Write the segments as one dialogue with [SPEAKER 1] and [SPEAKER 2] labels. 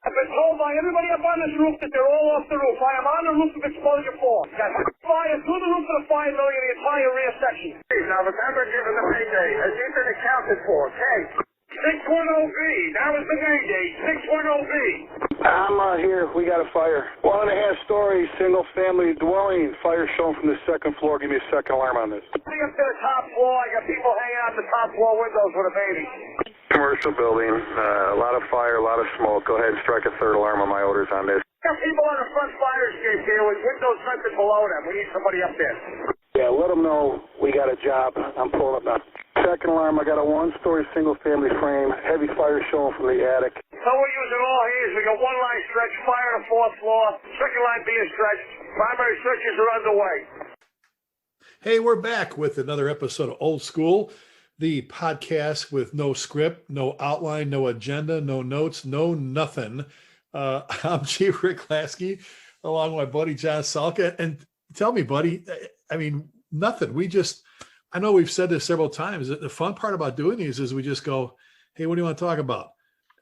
[SPEAKER 1] I've been told by everybody up on this roof that they're all off the roof. I am on the roof of exposure 4. Got fire through the roof of the fire building in the entire rear section.
[SPEAKER 2] Now remember, given the payday, has he been accounted for? Okay.
[SPEAKER 1] 610B. That was the name date. 610B.
[SPEAKER 3] I'm here. We got a fire. 1.5-story, single-family dwelling. Fire shown from the second floor. Give me a second alarm on this.
[SPEAKER 1] Coming up to the top floor. I got people hanging out the top floor windows with a baby.
[SPEAKER 3] Commercial building. A lot of fire, a lot of smoke. Go ahead and strike a third alarm on my orders on this.
[SPEAKER 1] Got people on the front fire escape here with windows vented below them. We need somebody up there.
[SPEAKER 3] Yeah, let them know we got a job. I'm pulling up now. Second alarm, I got a 1-story single-family frame. Heavy fire showing from the attic.
[SPEAKER 1] So we're using all hands. We got one line stretch, fire on the 4th floor, second line being stretched. Primary searches are underway.
[SPEAKER 4] Hey, we're back with another episode of Old School, the podcast with no script, no outline, no agenda, no notes, no nothing. I'm Chief Rick Lasky, along with my buddy John Salka. And tell me, buddy, I mean, nothing. I know we've said this several times. The fun part about doing these is we just go, hey, what do you want to talk about?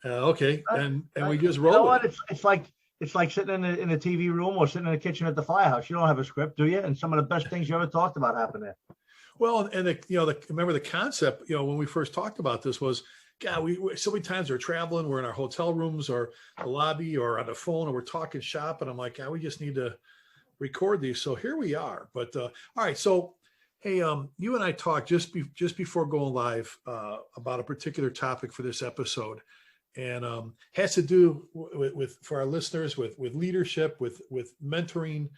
[SPEAKER 4] Okay, and we just roll.
[SPEAKER 5] You know what? It's like sitting in a TV room or sitting in the kitchen at the firehouse. You don't have a script, do you? And some of the best things you ever talked about happen there.
[SPEAKER 4] Well, and remember the concept. When we first talked about this was, God, we so many times we're traveling, we're in our hotel rooms or the lobby or on the phone, and we're talking shop, and I'm like, God, we just need to record these. So here we are. But all right, so. Hey, you and I talked just before going live about a particular topic for this episode, and has to do with for our listeners with leadership, with mentoring,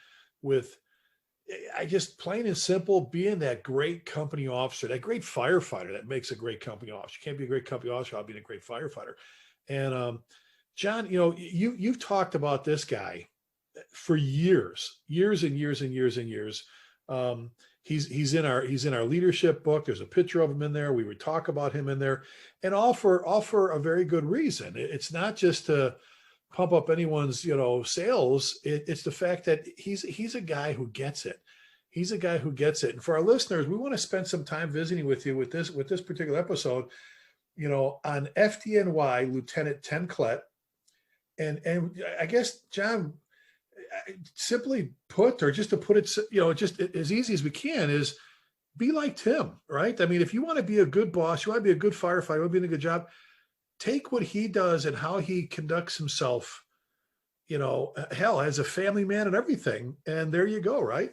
[SPEAKER 4] with I just plain and simple being that great company officer, that great firefighter that makes a great company officer. You can't be a great company officer without being a great firefighter. And John, you've talked about this guy for years and years. He's in our leadership book. There's a picture of him in there. We would talk about him in there, and all for a very good reason. It's not just to pump up anyone's sales. It's the fact that he's a guy who gets it. He's a guy who gets it. And for our listeners, we want to spend some time visiting with you with this particular episode. On FDNY Lieutenant Tim Klett, and I guess John. Simply put, or just to put it, just as easy as we can, is be like Tim, right? I mean, if you want to be a good boss, you want to be a good firefighter, you want to be doing a good job, take what he does and how he conducts himself, hell, as a family man and everything. And there you go, right?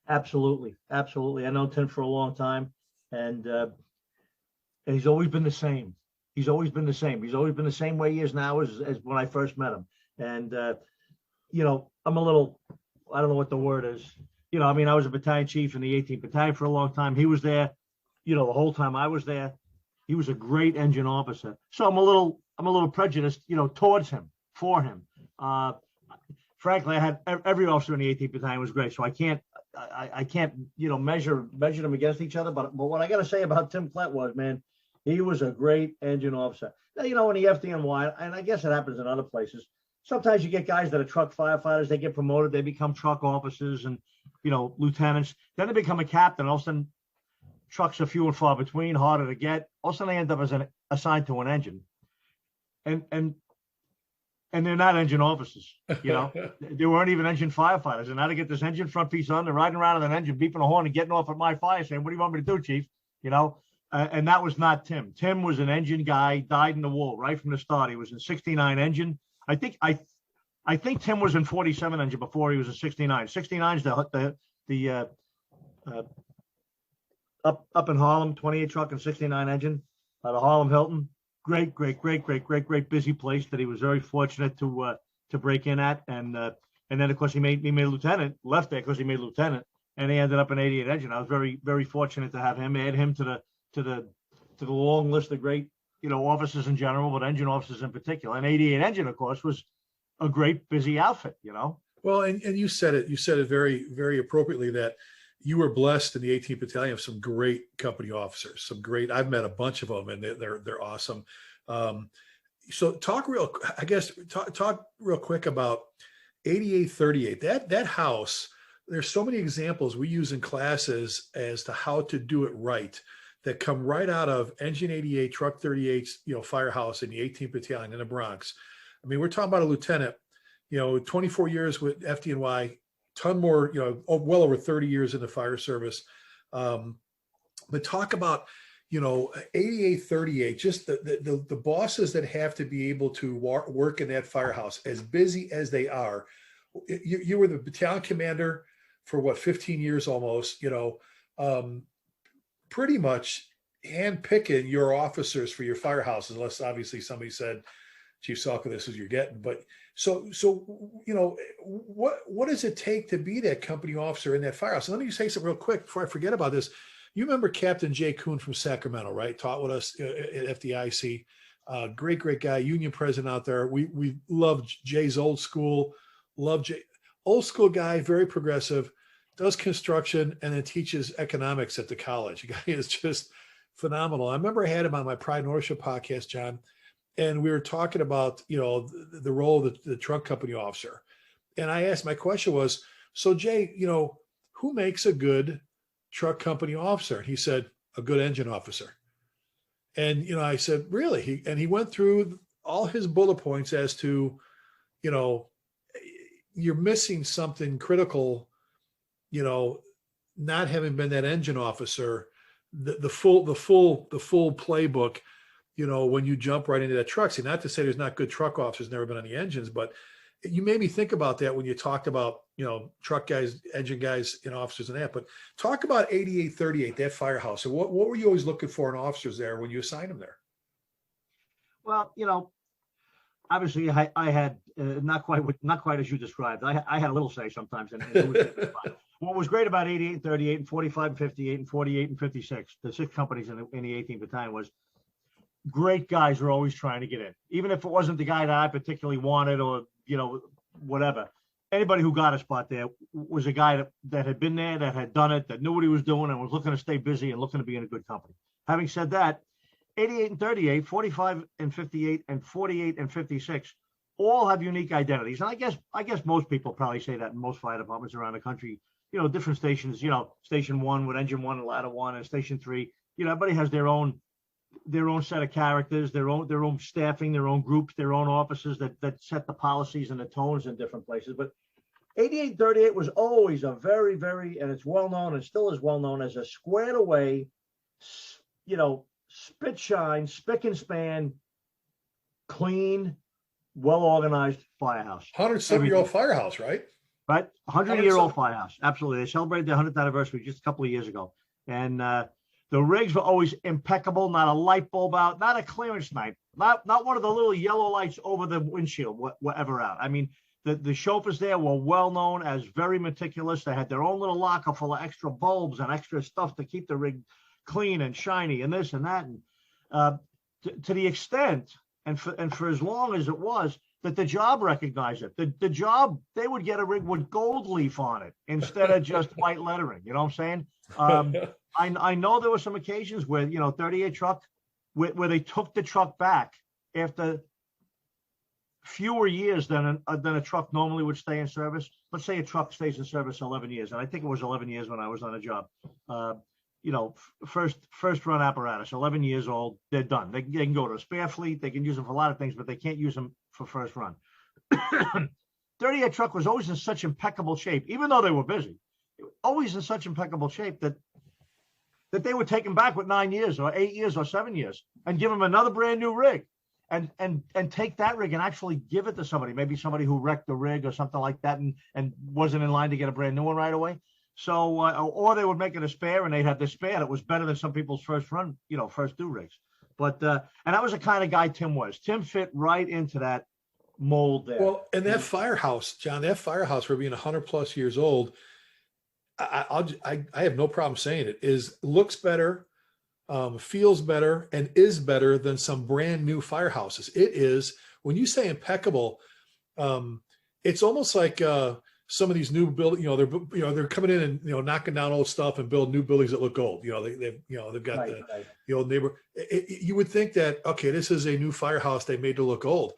[SPEAKER 5] Absolutely. I know Tim for a long time, and he's always been the same. He's always been the same way he is now as when I first met him. And, I'm a little, I don't know what the word is. I was a battalion chief in the 18th Battalion for a long time. He was there, the whole time I was there. He was a great engine officer. So I'm a little prejudiced, towards him, for him. Frankly, I had every officer in the 18th Battalion was great. So I can't, measure them against each other. But what I got to say about Tim Klett was, man, he was a great engine officer. Now, in the FDNY, and I guess it happens in other places, sometimes you get guys that are truck firefighters, they get promoted, they become truck officers and, lieutenants. Then they become a captain. All of a sudden, trucks are few and far between, harder to get. All of a sudden, they end up assigned to an engine. And they're not engine officers, They weren't even engine firefighters. And now to get this engine front piece on, they're riding around in an engine, beeping a horn and getting off at my fire saying, what do you want me to do, Chief? And that was not Tim. Tim was an engine guy, died in the war right from the start. He was in 69 engine. I think Tim was in 47 engine before he was in 69. 69 is the up in Harlem 28 truck and 69 engine, the Harlem Hilton. Great busy place that he was very fortunate to break in at, and then of course he made lieutenant. Left there because he made lieutenant, and he ended up in 88 engine. I was very very fortunate to have him, add him to the long list of great officers in general, but engine officers in particular. And 88 engine, of course, was a great busy outfit,
[SPEAKER 4] Well, and you said it very, very appropriately that you were blessed in the 18th Battalion of some great company officers, I've met a bunch of them and they're awesome. So talk real quick about 8838, that house. There's so many examples we use in classes as to how to do it right that come right out of Engine 88, Truck 38's, firehouse in the 18th Battalion in the Bronx. I mean, we're talking about a lieutenant, 24 years with FDNY, ton more, well over 30 years in the fire service. But talk about, 8838, just the bosses that have to be able to work in that firehouse, as busy as they are. You were the battalion commander for what, 15 years almost, pretty much handpicking your officers for your firehouses, unless obviously somebody said, Chief Salka, this is you're getting. But so what does it take to be that company officer in that firehouse? And let me say something real quick before I forget about this. You remember Captain Jay Kuhn from Sacramento, right? Taught with us at FDIC. Great guy, union president out there. We love Jay's old school. Love Jay, old school guy, very progressive. Does construction and then teaches economics at the college. The guy is just phenomenal. I remember I had him on my Pride and Ownership podcast, John, and we were talking about, the role of the truck company officer. And I asked, my question was, so Jay, who makes a good truck company officer? And he said, a good engine officer. And, I said, really? He went through all his bullet points as to, you're missing something critical, not having been that engine officer, the full playbook, when you jump right into that truck. See, not to say there's not good truck officers, never been on the engines, but you made me think about that when you talked about, truck guys, engine guys, and officers and that. But talk about 8838, that firehouse. And what were you always looking for in officers there when you assigned them there?
[SPEAKER 5] Well, obviously I had not quite as you described. I had a little say sometimes. What was great about 88 and 38 and 45 and 58 and 48 and 56, the 6 companies in the 18th battalion, was great guys were always trying to get in, even if it wasn't the guy that I particularly wanted or, whatever. Anybody who got a spot there was a guy that had been there, that had done it, that knew what he was doing and was looking to stay busy and looking to be in a good company. Having said that, 88 and 38, 45 and 58 and 48 and 56 all have unique identities. And I guess most people probably say that in most fire departments around the country, different stations, station 1 with engine 1 and ladder 1, and station 3, everybody has their own set of characters, their own staffing, their own groups, their own officers that set the policies and the tones in different places. But 8838 was always a very, very, and it's well known and still is well known as a squared away, spit shine, spick and span, clean, well organized firehouse.
[SPEAKER 4] 107-year-old firehouse, right?
[SPEAKER 5] Right, 100-year-old firehouse. Absolutely, they celebrated their 100th anniversary just a couple of years ago, and the rigs were always impeccable. Not a light bulb out, not a clearance night, not one of the little yellow lights over the windshield, whatever out. I mean, the chauffeurs there were well known as very meticulous. They had their own little locker full of extra bulbs and extra stuff to keep the rig clean and shiny and this and that. And to the extent, and for as long as it was, that the job recognized it. The job, they would get a rig with gold leaf on it instead of just white lettering. You know what I'm saying? I know there were some occasions where, 38 truck, where they took the truck back after fewer years than a truck normally would stay in service. Let's say a truck stays in service 11 years. And I think it was 11 years when I was on a job. First run apparatus, 11 years old, they're done. They can go to a spare fleet. They can use them for a lot of things, but they can't use them for first run. 38 truck was always in such impeccable shape, even though they were busy, always in such impeccable shape that they would take them back with 9 years or 8 years or 7 years and give them another brand new rig and take that rig and actually give it to somebody, maybe somebody who wrecked the rig or something like that and wasn't in line to get a brand new one right away. So, or they would make it a spare and they'd have the spare that was better than some people's first run, first do rigs. But, and that was the kind of guy Tim was. Tim fit right into that mold there.
[SPEAKER 4] Well, and that firehouse, John, for being 100+ years old, I have no problem saying it, looks better, feels better, and is better than some brand new firehouses. It is, when you say impeccable, it's almost like some of these new buildings, they're coming in and knocking down old stuff and build new buildings that look old. They've got the old neighbor. You would think that, okay, this is a new firehouse they made to look old,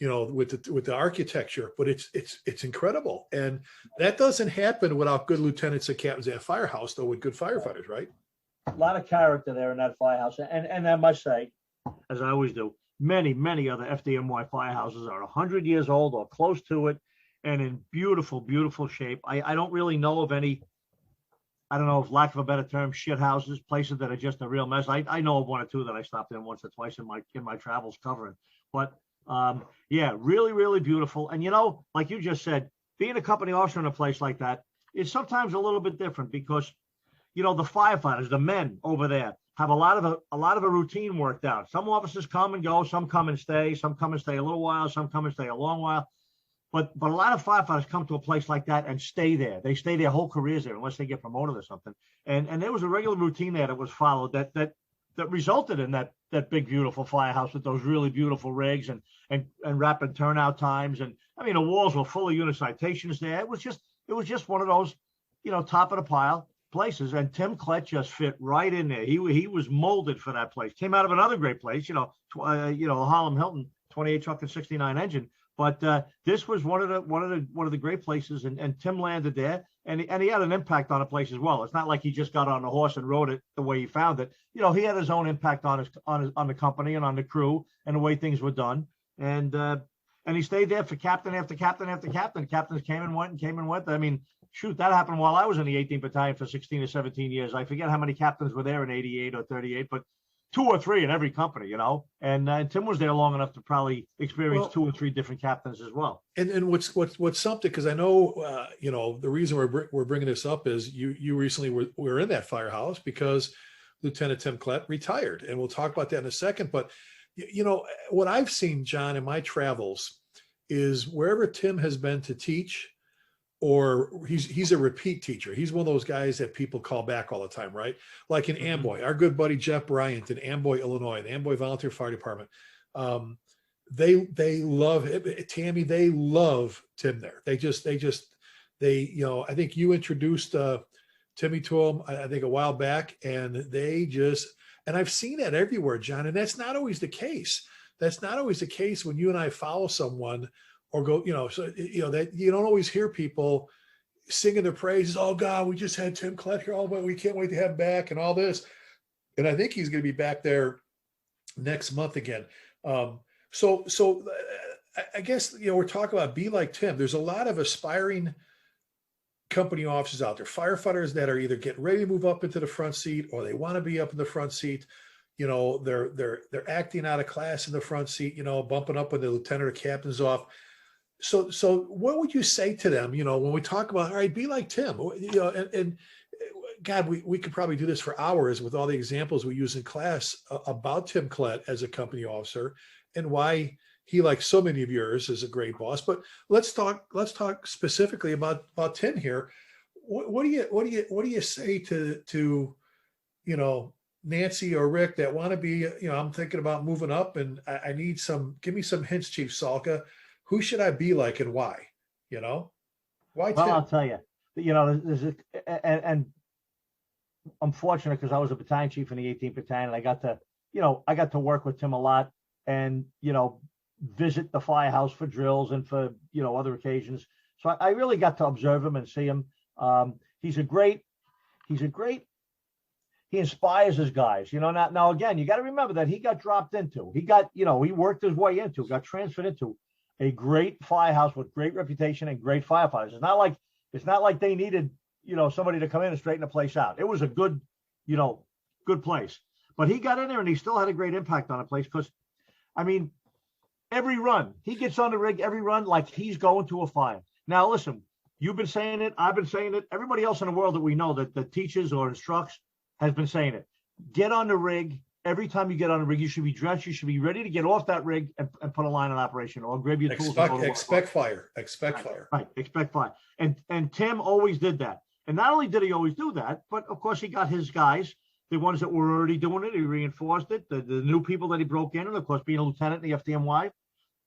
[SPEAKER 4] with the architecture, but it's incredible, and that doesn't happen without good lieutenants and captains at firehouse, though, with good firefighters, right?
[SPEAKER 5] A lot of character there in that firehouse, and I must say, as I always do, many other FDNY firehouses are 100 years old or close to it and in beautiful, beautiful shape. I don't really know of any, I don't know if lack of a better term, shit houses, places that are just a real mess. I know of one or two that I stopped in once or twice in my travels covering. But yeah, really, really beautiful. And like you just said, being a company officer in a place like that is sometimes a little bit different because the firefighters, the men over there, have a lot of a routine worked out. Some officers come and go, some come and stay, some come and stay a little while, some come and stay a long while. But a lot of firefighters come to a place like that and stay there. They stay their whole careers there unless they get promoted or something. And there was a regular routine there that was followed that resulted in that big beautiful firehouse with those really beautiful rigs and rapid turnout times. And I mean the walls were full of unit citations there. It was just one of those, top of the pile places. And Tim Klett just fit right in there. He was molded for that place. Came out of another great place, Harlem Hilton 28 truck and 69 engine. But this was one of the great places, and Tim landed there, and he had an impact on the place as well. It's not like he just got on the horse and rode it the way he found it. He had his own impact on the company and on the crew and the way things were done. And he stayed there for captain after captain after captain. Captains came and went. I mean, shoot, that happened while I was in the 18th Battalion for 16 or 17 years. I forget how many captains were there in 88 or 38, but 2 or 3 in every company, and Tim was there long enough to probably experience 2 or 3 different captains as well.
[SPEAKER 4] And what's something, because I know, the reason we're bringing this up is you recently were in that firehouse because Lieutenant Tim Klett retired, and we'll talk about that in a second. But, what I've seen, John, in my travels is wherever Tim has been to teach, or he's a repeat teacher. He's one of those guys that people call back all the time, right? Like in Amboy, our good buddy Jeff Bryant in Amboy, Illinois, the Amboy Volunteer Fire Department. They love it. Tammy, they love Tim there. I think you introduced Timmy to him, I think a while back, and and I've seen that everywhere, John, and that's not always the case. That's not always the case when you and I follow someone or go, that you don't always hear people singing their praises. Oh God, we just had Tim Klett here. We can't wait to have him back and all this. And I think he's going to be back there next month again. So I guess, we're talking about be like Tim. There's a lot of aspiring company officers out there, firefighters that are either getting ready to move up into the front seat or they want to be up in the front seat. They're acting out of class in the front seat, bumping up when the lieutenant or captain's off. So what would you say to them, when we talk about, all right, be like Tim, and God, we could probably do this for hours with all the examples we use in class about Tim Klett as a company officer and why he, like so many of yours, is a great boss. But let's talk specifically about Tim here. What do you say to Nancy or Rick that want to be, I'm thinking about moving up and I need give me some hints, Chief Salka. Who should I be like and why? Why Tim?
[SPEAKER 5] Well, I'll tell you, and I'm fortunate because I was a battalion chief in the 18th Battalion. And I got to work with Tim a lot and, visit the firehouse for drills and for, other occasions. So I really got to observe him and see him. He inspires his guys, now again, you got to remember that he got dropped into, he worked his way into, got transferred into a great firehouse with great reputation and great firefighters. It's not like they needed, somebody to come in and straighten the place out. It was a good place, but he got in there and he still had a great impact on the place. Cause every run he gets on the rig, every run, like he's going to a fire. Now, listen, you've been saying it. I've been saying it. Everybody else in the world that we know that teaches or instructs has been saying it. Get on the rig. Every time you get on a rig, you should be dressed. You should be ready to get off that rig and put a line in operation or grab your tools.
[SPEAKER 4] Expect fire.
[SPEAKER 5] Right. Expect fire. And Tim always did that. And not only did he always do that, but of course he got his guys, the ones that were already doing it. He reinforced it. The new people that he broke in, and of course being a lieutenant in the FDNY,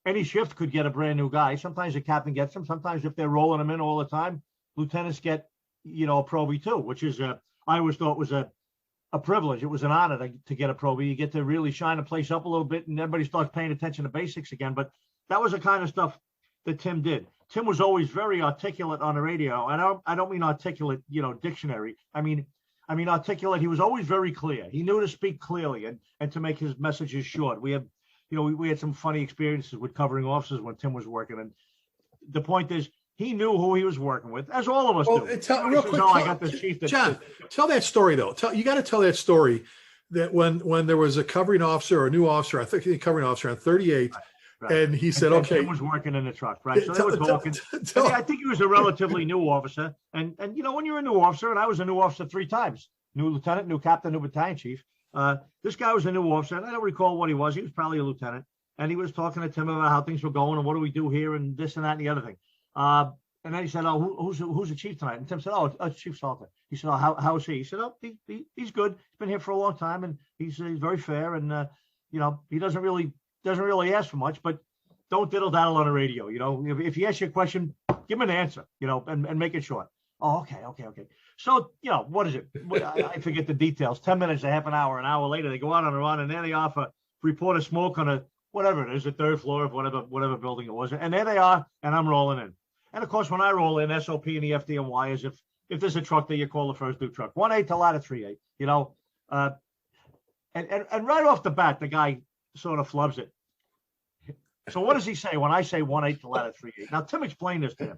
[SPEAKER 5] any shift could get a brand new guy. Sometimes the captain gets them. Sometimes if they're rolling them in all the time, lieutenants get, a probie too, which is I always thought was a privilege. It was an honor to get a probie. You get to really shine the place up a little bit and everybody starts paying attention to basics again. But that was the kind of stuff that Tim did. Tim was always very articulate on the radio. And I don't mean articulate, dictionary. I mean articulate. He was always very clear. He knew to speak clearly and to make his messages short. We have we had some funny experiences with covering officers when Tim was working. And the point is, he knew who he was working with, as all of us do.
[SPEAKER 4] Real quick,
[SPEAKER 5] I got this chief
[SPEAKER 4] John, tell that story though. You got to tell that story that when there was a covering officer or a new officer, I think the covering officer on 38, right. And he said, "Okay."
[SPEAKER 5] Tim was working in the truck, right? So they were talking. I think he was a relatively new officer, and when you're a new officer, and I was a new officer 3 times, new lieutenant, new captain, new battalion chief. This guy was a new officer, and I don't recall what he was. He was probably a lieutenant, and he was talking to Tim about how things were going and what do we do here and this and that and the other thing. And then he said, "Oh, who's the chief tonight?" And Tim said, "Oh, it's Chief Salka." He said, "Oh, how is he?" He said, "Oh, he's good. He's been here for a long time, and he's very fair, and he doesn't really ask for much, but don't diddle daddle on the radio. If he asks you a question, give him an answer, and make it short." "Oh, okay." So, what is it? I forget the details. 10 minutes, a half an hour later, they go on and on, and then they offer report of smoke on whatever it is, the 3rd floor of whatever building it was. And there they are, and I'm rolling in. And of course, when I roll in, SOP and the FDNY is if there's a truck there, you call the first due truck. 1-8 to ladder 3-8, and right off the bat, the guy sort of flubs it. So what does he say when I say 1-8 to ladder 3-8? Now, Tim explained this to him.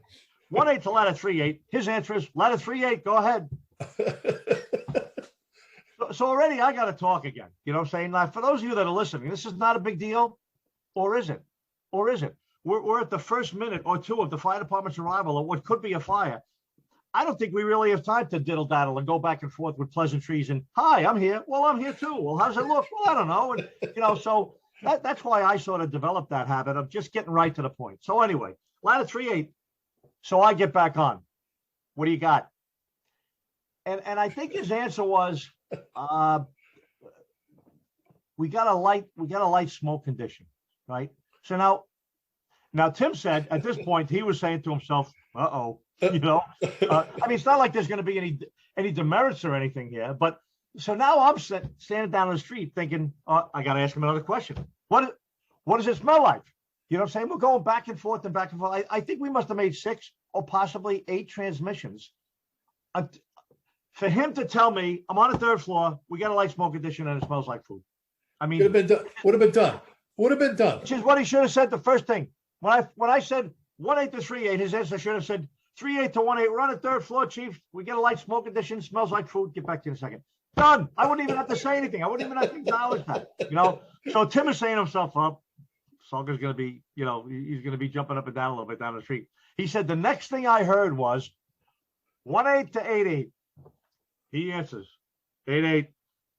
[SPEAKER 5] 1-8 to ladder 3-8. His answer is ladder 3-8. Go ahead. So already I got to talk again. You know what I'm saying? Now, for those of you that are listening, this is not a big deal, or is it? We're at the first minute or two of the fire department's arrival at what could be a fire. I don't think we really have time to diddle daddle and go back and forth with pleasantries and, "Hi, I'm here." "Well, I'm here too." "Well, how's it look?" "Well, I don't know. And so that's why I sort of developed that habit of just getting right to the point. So anyway, ladder 3-8. So I get back on. "What do you got?" And I think his answer was, we got a light smoke condition, right? So now Tim said at this point, he was saying to himself, "Uh-oh," it's not like there's going to be any demerits or anything here, but so now I'm standing down the street thinking, I got to ask him another question. What does it smell like? You know what I'm saying? We're going back and forth and back and forth. I think we must have made 6 or possibly 8 transmissions. For him to tell me, "I'm on the 3rd floor, we got a light smoke condition and it smells like food." I mean,
[SPEAKER 4] would have been done.
[SPEAKER 5] Which is what he should have said the first thing. When I said 1-8 to 3-8, his answer should have said 3-8 to 1-8. "We're on the 3rd floor, Chief. We get a light smoke condition, smells like food. Get back to you in a second." Done. I wouldn't even have to say anything. I wouldn't even have to acknowledge that. So Tim is saying to himself, "Up, Salka's going to be, he's going to be jumping up and down a little bit down the street." He said the next thing I heard was 1-8 to 8-8. He answers 8-8.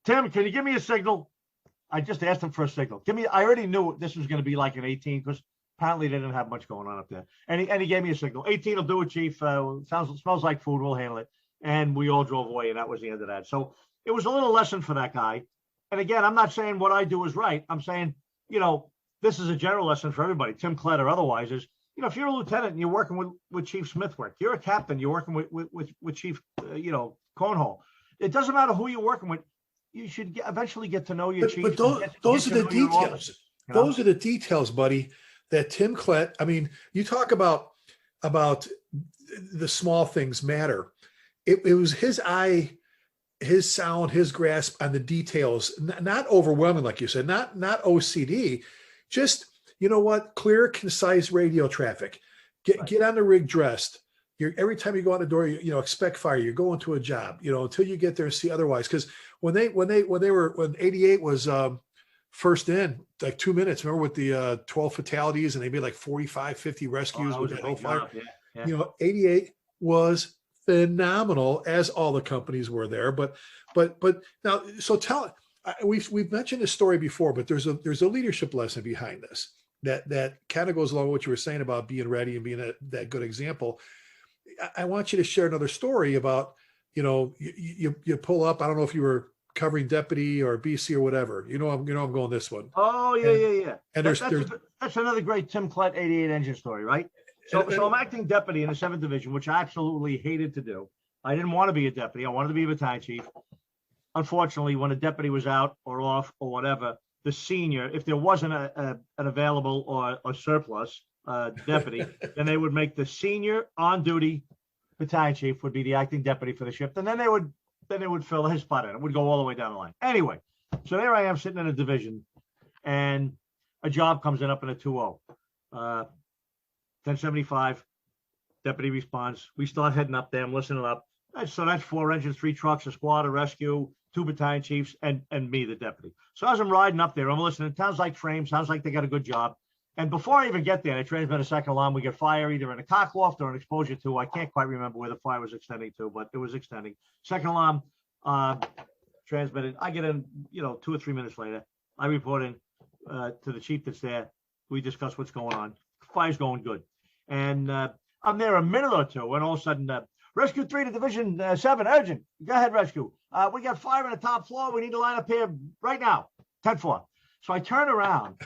[SPEAKER 5] "Tim, can you give me a signal?" I just asked him for a signal. I already knew this was going to be like an 18 because apparently they didn't have much going on up there. And he gave me a signal. 18 will do it, Chief. Smells like food. We'll handle it. And we all drove away, and that was the end of that. So it was a little lesson for that guy. And again, I'm not saying what I do is right. I'm saying, this is a general lesson for everybody, Tim Klett or otherwise, is, if you're a lieutenant and you're working with Chief Smithwick, you're a captain, you're working with Chief, Cornhole. It doesn't matter who you're working with. You should eventually get to know your chief.
[SPEAKER 4] But those are the details. Those are the details, buddy, that Tim Klett, you talk about the small things matter. It was his eye, his sound, his grasp on the details, not overwhelming, like you said, not OCD, just, clear, concise radio traffic. Get on the rig dressed. Every time you go out the door, expect fire. You're going to a job, until you get there and see otherwise. Because when 88 was first in, like 2 minutes, remember with the 12 fatalities, and they made like 45, 50 rescues with the fire. Yeah. 88 was phenomenal, as all the companies were there. But now, so we've mentioned this story before, but there's a leadership lesson behind this that kind of goes along with what you were saying about being ready and being that good example. I want you to share another story about, you pull up. I don't know if you were covering deputy or BC or whatever. I'm going this one.
[SPEAKER 5] Oh yeah.
[SPEAKER 4] And
[SPEAKER 5] that's another great Tim Klett 88 engine story, right? So I'm acting deputy in the 7th Division, which I absolutely hated to do. I didn't want to be a deputy. I wanted to be a battalion chief. Unfortunately, when a deputy was out or off or whatever, the senior, if there wasn't an available or surplus deputy, then they would make the senior on-duty battalion chief would be the acting deputy for the shift, and then they would fill his spot in. It would go all the way down the line. Anyway, so there I am sitting in a division, and a job comes in up in a 2-0. 1075, deputy responds. We start heading up there. I'm listening up. So that's 4 engines, 3 trucks, a squad, a rescue, 2 battalion chiefs, and me, the deputy. So as I'm riding up there, I'm listening. It sounds like frame. Sounds like they got a good job. And before I even get there, they transmit a second alarm. We get fire either in a cock loft or an exposure to. I can't quite remember where the fire was extending to, but it was extending. Second alarm transmitted. I get in, 2 or 3 minutes later. I report in to the chief that's there. We discuss what's going on. Fire's going good. And I'm there a minute or two, and all of a sudden, Rescue 3 to Division 7, urgent. Go ahead, Rescue. We got fire on the top floor. We need to line up here right now. 10-4. So I turn around,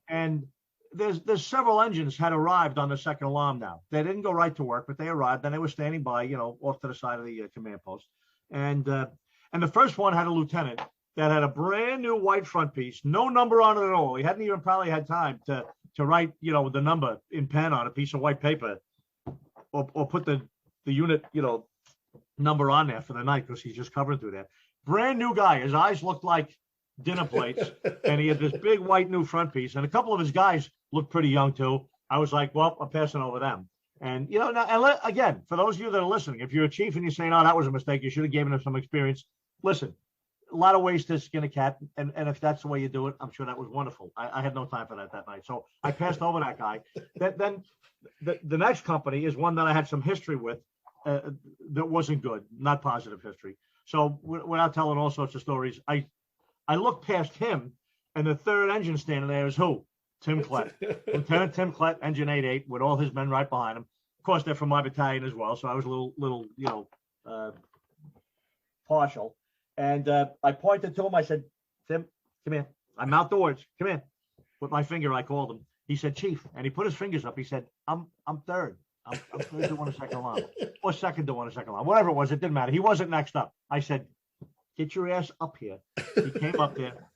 [SPEAKER 5] and there's several engines had arrived on the second alarm now. They didn't go right to work, but they arrived. Then they were standing by, off to the side of the command post. And the first one had a lieutenant that had a brand new white front piece, no number on it at all. He hadn't even probably had time to write, the number in pen on a piece of white paper, or put the unit, number on there for the night, because he's just covering through there. Brand new guy. His eyes looked like dinner plates, and he had this big white new front piece. And a couple of his guys looked pretty young too. I was like, well, I'm passing over them. And again, for those of you that are listening, if you're a chief and you're saying, "Oh, that was a mistake, you should have given him some experience," listen. A lot of ways to skin a cat, and if that's the way you do it, I'm sure that was wonderful. I had no time for that night, so I passed over that guy. Then the next company is one that I had some history with that wasn't good, not positive history. So without telling all sorts of stories, I looked past him, and the third engine standing there is who? Tim Klett. Lieutenant Tim Klett, engine 88, with all his men right behind him. Of course, they're from my battalion as well, so I was a little partial. And I pointed to him. I said, "Tim, come here. I'm outdoors. Come here." With my finger, I called him. He said, "Chief," and he put his fingers up. He said, I'm third. I'm third to on a second alarm, or second to on a second alarm, whatever it was. It didn't matter. He wasn't next up. I said, "Get your ass up here." He came up there.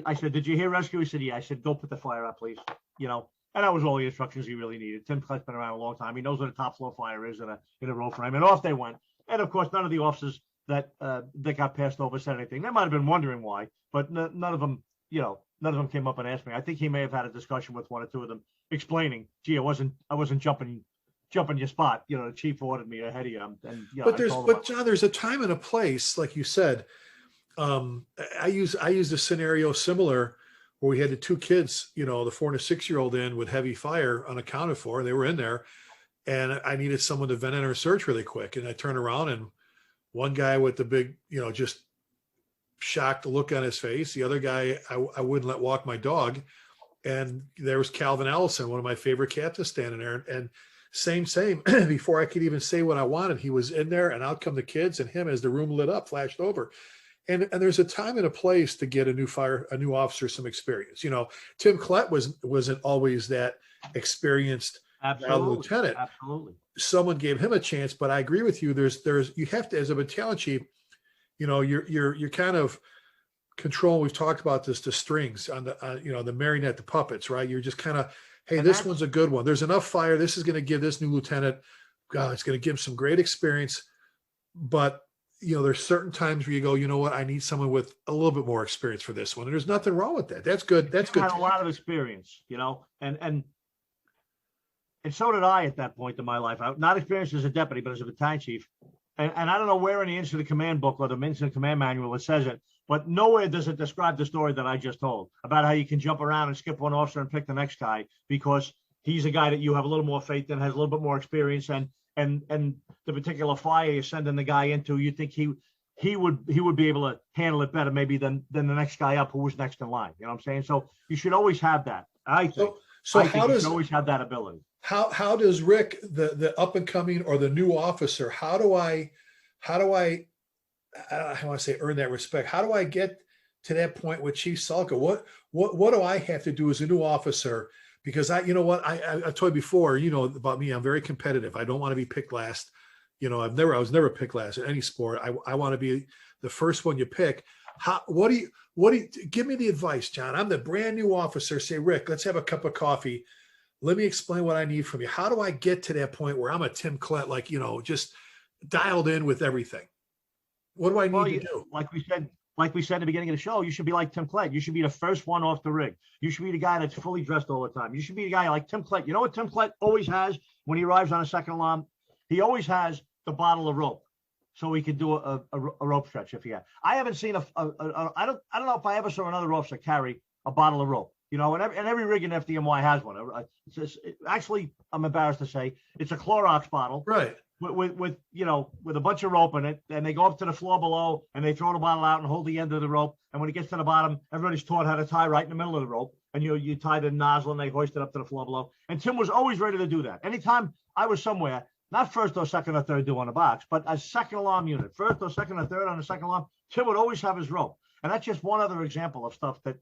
[SPEAKER 5] I said, "Did you hear rescue?" He said, "Yeah." I said, "Go put the fire out, please." And that was all the instructions he really needed. Tim Klett's been around a long time. He knows what a top floor fire is in a row frame. And off they went. And of course, none of the officers that got passed over said anything. They might have been wondering why, but none of them came up and asked me. I think he may have had a discussion with 1 or 2 of them, explaining, "Gee, I wasn't jumping your spot. The chief ordered me ahead of you." And
[SPEAKER 4] but John, there's a time and a place, like you said. I used a scenario similar where we had the 2 kids, the 4 and a 6-year-old in with heavy fire unaccounted for. They were in there, and I needed someone to vent in or search really quick. And I turned around, and one guy with the big, just shocked look on his face. The other guy, I wouldn't let walk my dog. And there was Calvin Allison, one of my favorite captains, standing there. And same, before I could even say what I wanted, he was in there, and out come the kids and him as the room lit up, flashed over. And there's a time and a place to get a new officer some experience. Tim Klett wasn't always that experienced lieutenant.
[SPEAKER 5] Absolutely.
[SPEAKER 4] Someone gave him a chance, but I agree with you. There's you have to, as a battalion chief, you're kind of controlling. We've talked about this, the strings on the marionette, the puppets, right? You're just kind of, hey, and this one's a good one. There's enough fire. This is going to give this new lieutenant, it's going to give him some great experience. But there's certain times where you go, you know what, I need someone with a little bit more experience for this one. And there's nothing wrong with that. That's good. That's good.
[SPEAKER 5] I had a lot of experience, and so did I at that point in my life. I not experienced as a deputy, but as a battalion chief. And I don't know where in the incident command book or the incident command manual it says it, but nowhere does it describe the story that I just told about how you can jump around and skip one officer and pick the next guy because he's a guy that you have a little more faith in, has a little bit more experience, and the particular fire you're sending the guy into, you think he would be able to handle it better maybe than the next guy up who was next in line. You know what I'm saying? So you should always have that. I think you should always have that ability.
[SPEAKER 4] How does Rick, the up and coming or the new officer, how do I want to say earn that respect? How do I get to that point with Chief Salka? What do I have to do as a new officer? Because I told you before, about me, I'm very competitive. I don't want to be picked last. I was never picked last in any sport. I want to be the first one you pick. What do you give me the advice, John? I'm the brand new officer. Say, Rick, let's have a cup of coffee. Let me explain what I need from you. How do I get to that point where I'm a Tim Klett, like, just dialed in with everything? What do I need to do?
[SPEAKER 5] Like we said, like we said in the beginning of the show, you should be like Tim Klett. You should be the first one off the rig. You should be the guy that's fully dressed all the time. You should be the guy like Tim Klett. You know what Tim Klett always has when he arrives on a second alarm? He always has the bottle of rope, so he could do a rope stretch if he had. I haven't seen I don't know if I ever saw another officer carry a bottle of rope. You know, and every rig in FDNY has one. Actually, I'm embarrassed to say, it's a Clorox bottle,
[SPEAKER 4] Right.
[SPEAKER 5] with a bunch of rope in it, and they go up to the floor below and they throw the bottle out and hold the end of the rope. And when it gets to the bottom, everybody's taught how to tie right in the middle of the rope, and you tie the nozzle and they hoist it up to the floor below. And Tim was always ready to do that. Anytime I was somewhere, not first or second or third do on the box, but a second alarm unit, first or second or third on the second alarm, Tim would always have his rope. And that's just one other example of stuff that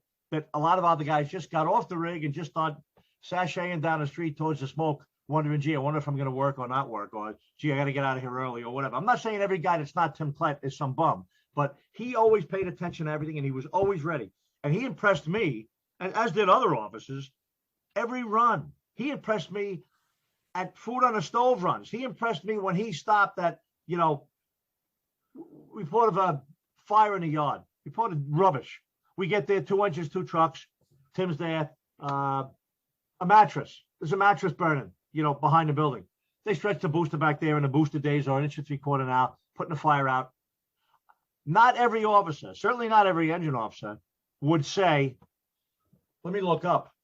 [SPEAKER 5] a lot of other guys just got off the rig and just start sashaying down the street towards the smoke, wondering, gee, I wonder if I'm going to work or not work, or gee, I got to get out of here early or whatever. I'm not saying every guy that's not Tim Klett is some bum, but he always paid attention to everything and he was always ready. And he impressed me, and as did other officers, every run. He impressed me at food on the stove runs. He impressed me when he stopped at, report of a fire in the yard, reported rubbish. We get there, 2 inches, 2 trucks. Tim's there. A mattress. There's a mattress burning, behind the building. They stretch the booster back there, and the booster days are 1 3/4 now, putting the fire out. Not every officer, certainly not every engine officer, would say, let me look up.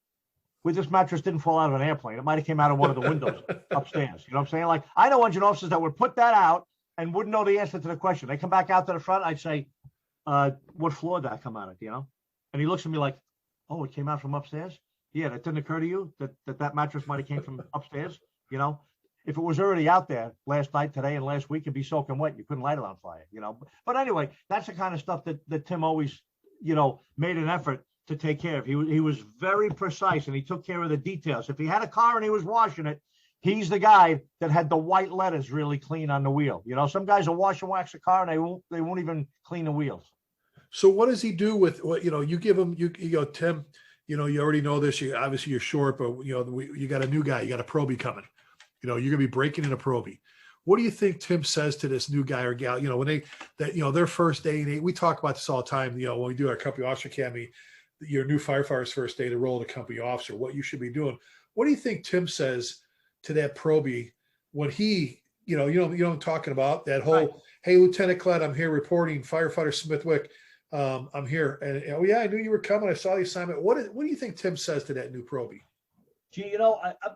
[SPEAKER 5] This mattress didn't fall out of an airplane. It might have came out of one of the windows upstairs. You know what I'm saying? Like, I know engine officers that would put that out and wouldn't know the answer to the question. They come back out to the front. I'd say, what floor did that come out of, And he looks at me like, oh, it came out from upstairs? Yeah, that didn't occur to you that mattress might have came from upstairs? If it was already out there last night, today, and last week, it'd be soaking wet. You couldn't light it on fire, But anyway, that's the kind of stuff that Tim always, made an effort to take care of. He was very precise, and he took care of the details. If he had a car and he was washing it, he's the guy that had the white letters really clean on the wheel. Some guys will wash and wax a car and they won't even clean the wheels.
[SPEAKER 4] So what does he do with what, you give him, you go, Tim, you already know this, obviously you're short, but you got a new guy, you got a probie coming, you're going to be breaking in a probie. What do you think Tim says to this new guy or gal, when their first day and we talk about this all the time, when we do our company officer academy, your new firefighter's first day to roll to company officer, what you should be doing. What do you think Tim says to that probie when he, you know what I'm talking about, that whole, right. Hey, Lieutenant Klett, I'm here reporting, firefighter Smithwick. I'm here. And oh yeah, I knew you were coming. I saw the assignment. What do you think Tim says to that new probie?
[SPEAKER 5] Gee,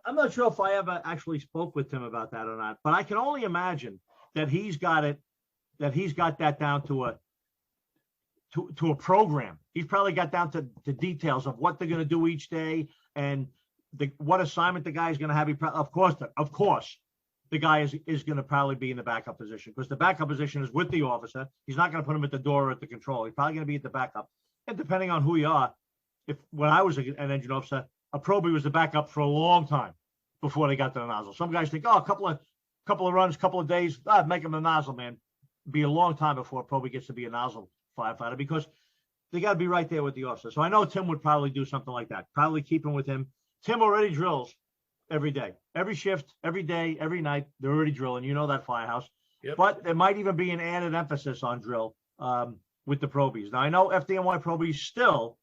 [SPEAKER 5] I'm not sure if I ever actually spoke with Tim about that or not, but I can only imagine that he's got that down to a program. He's probably got down to the details of what they're going to do each day and what assignment the guy's going to have. Of course, the guy is going to probably be in the backup position, because the backup position is with the officer. He's not going to put him at the door or at the control. He's probably going to be at the backup. And depending on who you are, when I was an engine officer, a probie was the backup for a long time before they got to the nozzle. Some guys think, a couple of runs, couple of days, make him a nozzle man. Be a long time before a probie gets to be a nozzle firefighter, because they got to be right there with the officer. So I know Tim would probably do something like that. Probably keep him with him. Tim already drills every day, every shift, every day, every night. They're already drilling. That firehouse. Yep. But there might even be an added emphasis on drill with the probies. Now I know FDNY probies still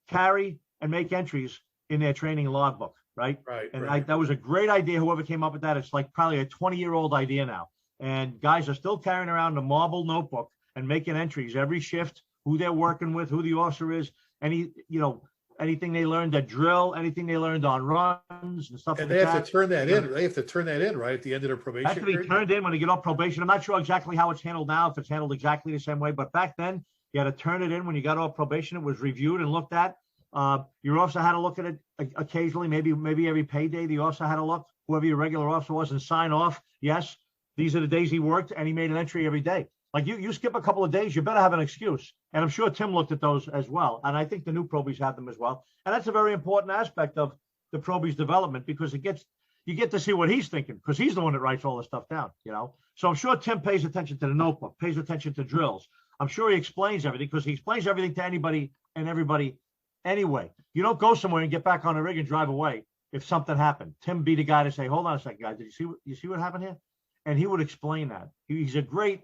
[SPEAKER 5] carry and make entries in their training logbook, right? Right. And right. That was a great idea. Whoever came up with that, it's like probably a 20-year-old idea now. And guys are still carrying around a marble notebook and making entries every shift, who they're working with, who the officer is, anything they learned at drill, anything they learned on runs and stuff like that.
[SPEAKER 4] And they have to turn that in. They have to turn that in, right, at the end of their probation.
[SPEAKER 5] It has to be turned in when they get off probation. I'm not sure exactly how it's handled now, if it's handled exactly the same way, but back then you had to turn it in when you got off probation. It was reviewed and looked at. Your officer had to look at it occasionally, maybe every payday. The officer had to look, whoever your regular officer was, and sign off. Yes, these are the days he worked, and he made an entry every day. Like you skip a couple of days, you better have an excuse. And I'm sure Tim looked at those as well. And I think the new probies have them as well. And that's a very important aspect of the probies development, because you get to see what he's thinking, because he's the one that writes all this stuff down, So I'm sure Tim pays attention to the notebook, pays attention to drills. I'm sure he explains everything, because he explains everything to anybody and everybody anyway. You don't go somewhere and get back on the rig and drive away if something happened. Tim be the guy to say, hold on a second, guys, did you see what happened here? And he would explain that. He's a great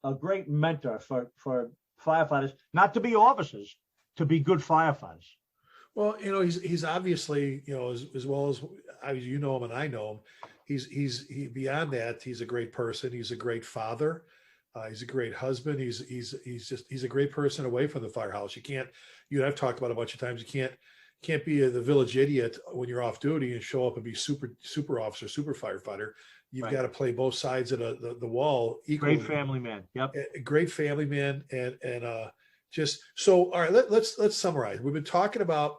[SPEAKER 5] a great mentor for firefighters, not to be officers, to be good firefighters.
[SPEAKER 4] Well, he's obviously, as well as you know him and I know him, he's beyond that. He's a great person. He's a great father. He's a great husband. He's a great person away from the firehouse. You and I've talked about it a bunch of times. You can't be the village idiot when you're off duty and show up and be super officer, super firefighter. You've got to play both sides of the wall equally.
[SPEAKER 5] Great family man. Yep.
[SPEAKER 4] A great family man. And just so, all right, let's summarize. We've been talking about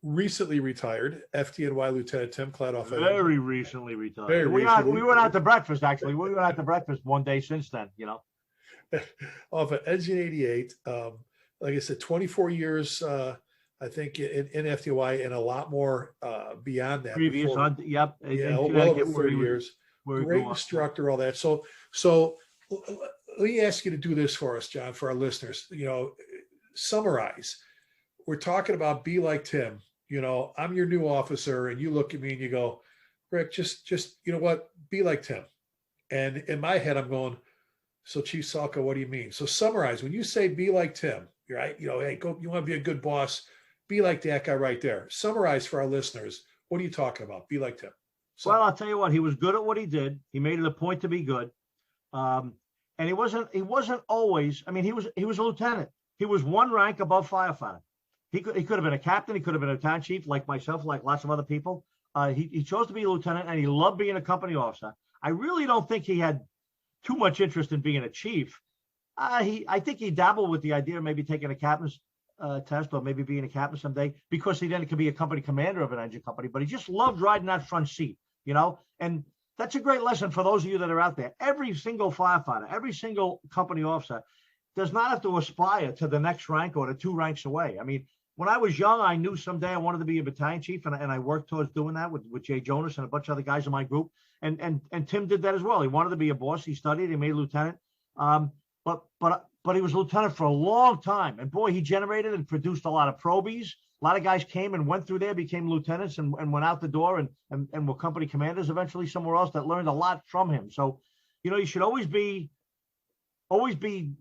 [SPEAKER 4] recently retired FDNY Lieutenant Tim Klett off
[SPEAKER 5] very recently retired. We went out to breakfast, actually. We went out to breakfast one day since then,
[SPEAKER 4] off of Engine 88. Like I said, 24 years, I think, in FDNY, and a lot more beyond that.
[SPEAKER 5] Previous, yep.
[SPEAKER 4] Yeah, well over 30 years. Great instructor, all that. So let me ask you to do this for us, John, for our listeners. Summarize. We're talking about be like Tim. I'm your new officer, and you look at me and you go, Rick, just you know what? Be like Tim. And in my head, I'm going, so Chief Salka, what do you mean? So summarize. When you say be like Tim, right? Hey, go. You want to be a good boss? Be like that guy right there. Summarize for our listeners. What are you talking about? Be like Tim.
[SPEAKER 5] Well, I'll tell you what. He was good at what he did. He made it a point to be good. And he wasn't always. I mean, he was a lieutenant. He was one rank above firefighter. He could have been a captain. He could have been a town chief, like myself, like lots of other people. He chose to be a lieutenant, and he loved being a company officer. I really don't think he had too much interest in being a chief. I think he dabbled with the idea of maybe taking a captain's test, or maybe being a captain someday, because he then could be a company commander of an engine company. But he just loved riding that front seat, and that's a great lesson for those of you that are out there. Every single firefighter, every single company officer does not have to aspire to the next rank or to 2 ranks away. I mean, when I was young, I knew someday I wanted to be a battalion chief, and I worked towards doing that with Jay Jonas and a bunch of other guys in my group. And Tim did that as well. He wanted to be a boss. He studied. He made lieutenant. But he was lieutenant for a long time. And boy, he generated and produced a lot of probies. A lot of guys came and went through there, became lieutenants, and went out the door and were company commanders eventually somewhere else, that learned a lot from him. So, you should always be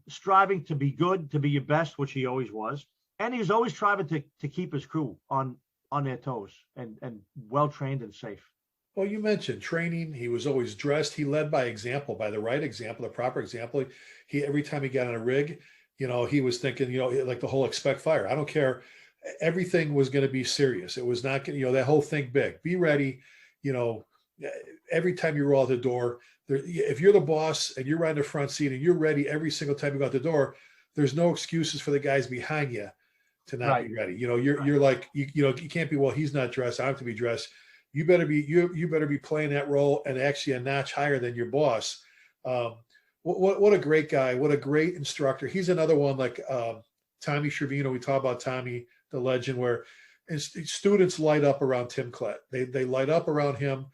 [SPEAKER 5] striving to be good, to be your best, which he always was. And he was always striving to keep his crew on their toes and well-trained and safe.
[SPEAKER 4] Well, you mentioned training. He was always dressed. He led by example, by the right example, the proper example. He every time he got on a rig, he was thinking, like the whole expect fire. I don't care. Everything was going to be serious. It was not, that whole think big, be ready. Every time you roll out the door, if you're the boss and you're riding the front seat and you're ready every single time you go out the door, there's no excuses for the guys behind you to not be ready. You're like, you can't be, well, he's not dressed, I have to be dressed. You better be playing that role, and actually a notch higher than your boss. What a great guy. What a great instructor. He's another one like Tommy Shervino. We talk about Tommy, the legend, where students light up around Tim Klett. They light up around him.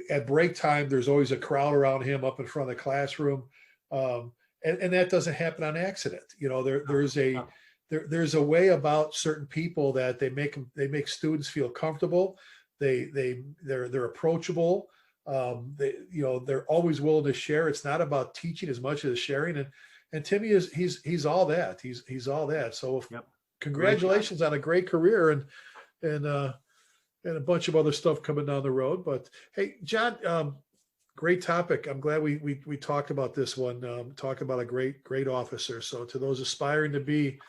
[SPEAKER 4] At break time, there's always a crowd around him up in front of the classroom. And that doesn't happen on accident. There's a way about certain people that they make students feel comfortable. They're approachable. They're always willing to share. It's not about teaching as much as sharing. And Timmy he's all that. He's all that. So congratulations on a great career and a bunch of other stuff coming down the road. But hey, John, great topic. I'm glad we talked about this one. Talk about a great officer. So to those aspiring to be,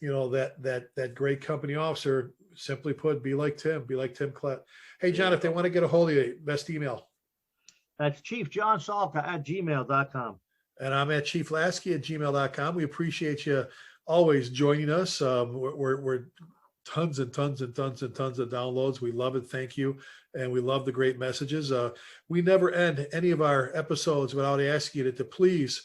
[SPEAKER 4] that great company officer, simply put, be like Tim Klett. Hey, John, if they want to get a hold of you, best email.
[SPEAKER 5] That's chiefjohnsalka@gmail.com.
[SPEAKER 4] And I'm at chieflasky@gmail.com. We appreciate you always joining us. We're tons and tons and tons and tons of downloads. We love it. Thank you. And we love the great messages. We never end any of our episodes without asking you to please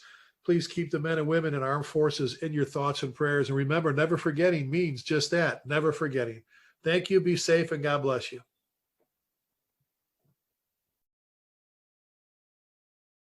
[SPEAKER 4] keep the men and women in armed forces in your thoughts and prayers. And remember, never forgetting means just that, never forgetting. Thank you. Be safe, and God bless you.